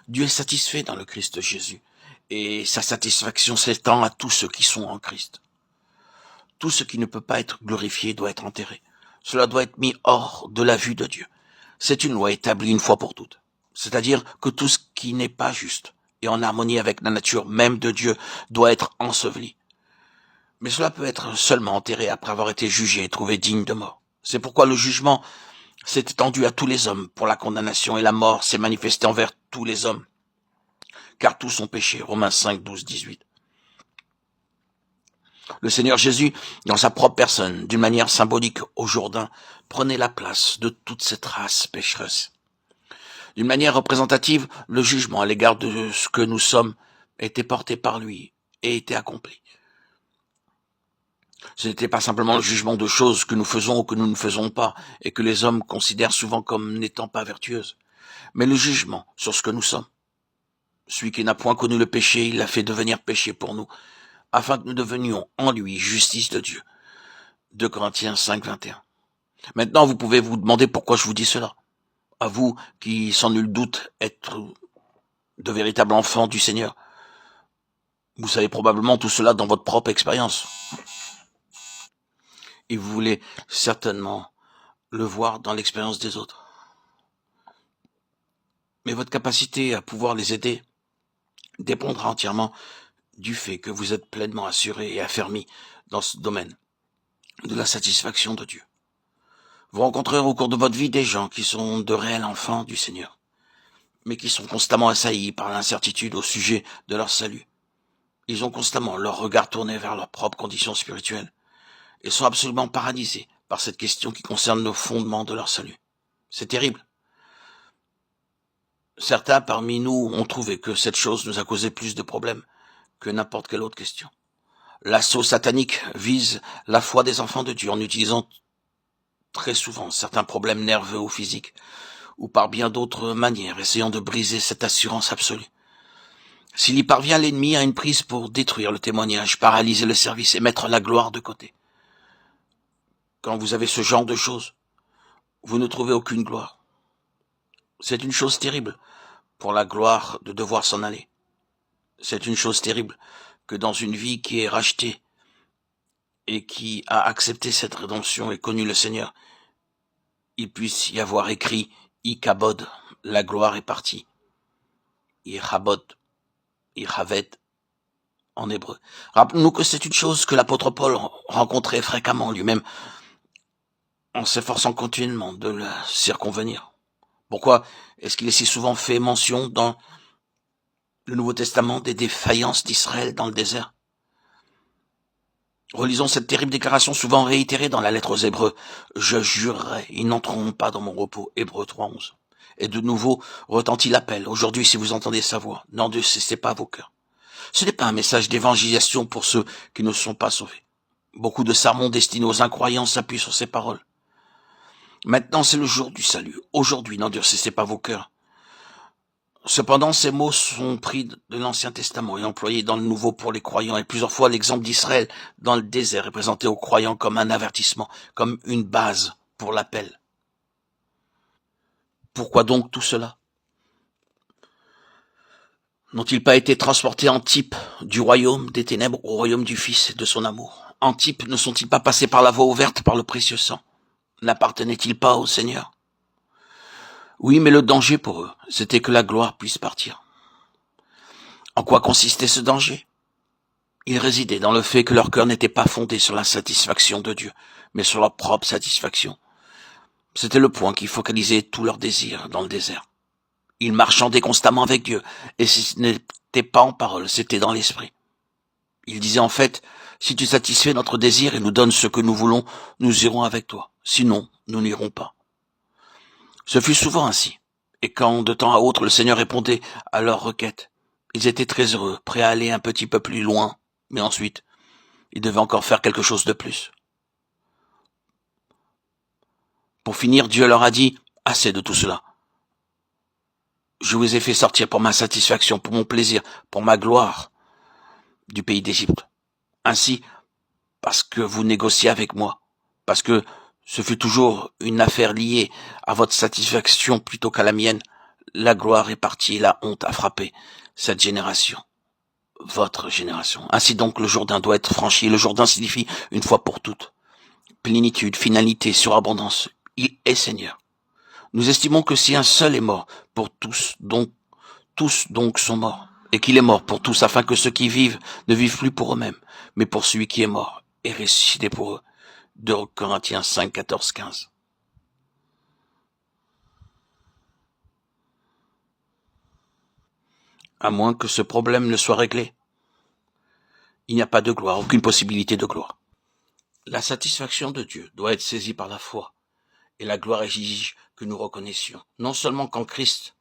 Dieu est satisfait dans le Christ Jésus, et sa satisfaction s'étend à tous ceux qui sont en Christ. Tout ce qui ne peut pas être glorifié doit être enterré. Cela doit être mis hors de la vue de Dieu. C'est une loi établie une fois pour toutes. C'est-à-dire que tout ce qui n'est pas juste et en harmonie avec la nature même de Dieu doit être enseveli. Mais cela peut être seulement enterré après avoir été jugé et trouvé digne de mort. C'est pourquoi le jugement s'est étendu à tous les hommes pour la condamnation et la mort s'est manifestée envers tous les hommes. Car tous ont péché. Romains 5, 12, 18. Le Seigneur Jésus, dans sa propre personne, d'une manière symbolique au Jourdain, prenait la place de toute cette race pécheresse. D'une manière représentative, le jugement à l'égard de ce que nous sommes était porté par lui et était accompli. Ce n'était pas simplement le jugement de choses que nous faisons ou que nous ne faisons pas et que les hommes considèrent souvent comme n'étant pas vertueuses, mais le jugement sur ce que nous sommes. Celui qui n'a point connu le péché, il l'a fait devenir péché pour nous, afin que nous devenions en lui justice de Dieu. 2 Corinthiens 5, 21. Maintenant, vous pouvez vous demander pourquoi je vous dis cela. À vous qui, sans nul doute, êtes de véritables enfants du Seigneur. Vous savez probablement tout cela dans votre propre expérience. Et vous voulez certainement le voir dans l'expérience des autres. Mais votre capacité à pouvoir les aider dépendra entièrement du fait que vous êtes pleinement assuré et affermi dans ce domaine de la satisfaction de Dieu. Vous rencontrerez au cours de votre vie des gens qui sont de réels enfants du Seigneur, mais qui sont constamment assaillis par l'incertitude au sujet de leur salut. Ils ont constamment leur regard tourné vers leur propre condition spirituelle et sont absolument paralysés par cette question qui concerne le fondement de leur salut. C'est terrible. Certains parmi nous ont trouvé que cette chose nous a causé plus de problèmes que n'importe quelle autre question. L'assaut satanique vise la foi des enfants de Dieu en utilisant très souvent certains problèmes nerveux ou physiques, ou par bien d'autres manières, essayant de briser cette assurance absolue. S'il y parvient, l'ennemi a une prise pour détruire le témoignage, paralyser le service et mettre la gloire de côté. Quand vous avez ce genre de choses, vous ne trouvez aucune gloire. C'est une chose terrible pour la gloire de devoir s'en aller. C'est une chose terrible que dans une vie qui est rachetée et qui a accepté cette rédemption et connu le Seigneur, il puisse y avoir écrit « Ikabod », la gloire est partie. « Ichabod », Ichavet en hébreu. Rappelons-nous que c'est une chose que l'apôtre Paul rencontrait fréquemment lui-même en s'efforçant continuellement de la circonvenir. Pourquoi est-ce qu'il est si souvent fait mention dans le Nouveau Testament des défaillances d'Israël dans le désert? Relisons cette terrible déclaration souvent réitérée dans la lettre aux Hébreux. « Je jurerai, ils n'entreront pas dans mon repos » Hébreux 3.11. Et de nouveau retentit l'appel. « Aujourd'hui, si vous entendez sa voix, n'en décessez pas vos cœurs. » Ce n'est pas un message d'évangélisation pour ceux qui ne sont pas sauvés. Beaucoup de sermons destinés aux incroyants s'appuient sur ces paroles. Maintenant, c'est le jour du salut. Aujourd'hui, n'endurcissez pas vos cœurs. Cependant, ces mots sont pris de l'Ancien Testament et employés dans le Nouveau pour les croyants. Et plusieurs fois, l'exemple d'Israël dans le désert est présenté aux croyants comme un avertissement, comme une base pour l'appel. Pourquoi donc tout cela? N'ont-ils pas été transportés en type du royaume des ténèbres au royaume du Fils et de son amour? En type, ne sont-ils pas passés par la voie ouverte par le précieux sang? N'appartenaient-ils pas au Seigneur? Oui, mais le danger pour eux, c'était que la gloire puisse partir. En quoi consistait ce danger? Il résidait dans le fait que leur cœur n'était pas fondé sur la satisfaction de Dieu, mais sur leur propre satisfaction. C'était le point qui focalisait tous leurs désirs dans le désert. Ils marchandaient constamment avec Dieu, et ce n'était pas en parole, c'était dans l'esprit. Il disait en fait, si tu satisfais notre désir et nous donnes ce que nous voulons, nous irons avec toi. Sinon, nous n'irons pas. Ce fut souvent ainsi. Et quand, de temps à autre, le Seigneur répondait à leurs requêtes, ils étaient très heureux, prêts à aller un petit peu plus loin. Mais ensuite, ils devaient encore faire quelque chose de plus. Pour finir, Dieu leur a dit, assez de tout cela. Je vous ai fait sortir pour ma satisfaction, pour mon plaisir, pour ma gloire du pays d'Égypte. Ainsi, parce que vous négociez avec moi, parce que ce fut toujours une affaire liée à votre satisfaction plutôt qu'à la mienne, la gloire est partie et la honte a frappé cette génération, votre génération. Ainsi donc, le Jourdain doit être franchi. Le Jourdain signifie une fois pour toutes plénitude, finalité, surabondance. Il est Seigneur. Nous estimons que si un seul est mort pour tous donc sont morts, et qu'il est mort pour tous, afin que ceux qui vivent ne vivent plus pour eux-mêmes, mais pour celui qui est mort et ressuscité pour eux. 2 Corinthiens 5, 14, 15. À moins que ce problème ne soit réglé, il n'y a pas de gloire, aucune possibilité de gloire. La satisfaction de Dieu doit être saisie par la foi, et la gloire exige que nous reconnaissions, non seulement qu'en Christ,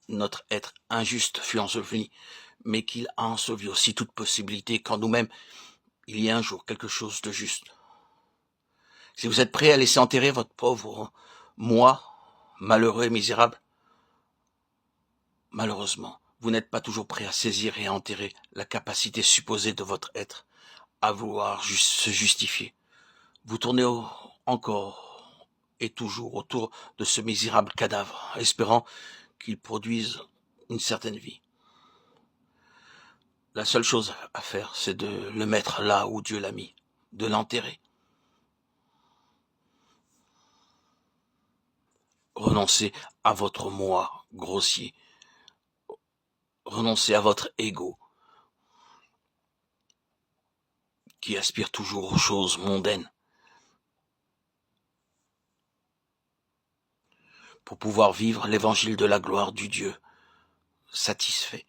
notre être injuste fut enseveli, mais qu'il a enseveli aussi toute possibilité qu'en nous-mêmes, il y ait un jour quelque chose de juste. Si vous êtes prêt à laisser enterrer votre pauvre moi, malheureux et misérable, malheureusement, vous n'êtes pas toujours prêt à saisir et à enterrer la capacité supposée de votre être à vouloir se justifier. Vous tournez encore et toujours autour de ce misérable cadavre, espérant qu'il produise une certaine vie. La seule chose à faire, c'est de le mettre là où Dieu l'a mis, de l'enterrer. Renoncez à votre moi grossier. Renoncez à votre ego qui aspire toujours aux choses mondaines pour pouvoir vivre l'évangile de la gloire du Dieu satisfait.